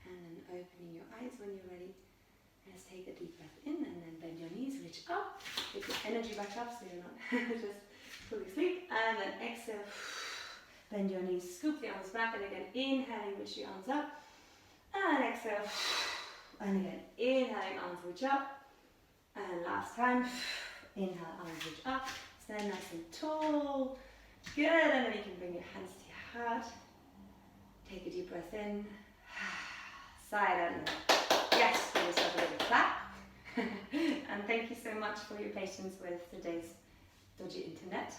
And then opening your eyes when you're ready. Let's take a deep breath in and then bend your knees, reach up. Get your energy back up so you're not just fully asleep. And then exhale. Bend your knees, scoop the arms back, and again inhaling, reach your arms up. And exhale. And again inhaling, arms reach up. And last time, inhale, arms reach up. Stand nice and tall. Good, and then you can bring your hands to your heart. Take a deep breath in. Side and yes, give yourself a little clap. And thank you so much for your patience with today's dodgy internet.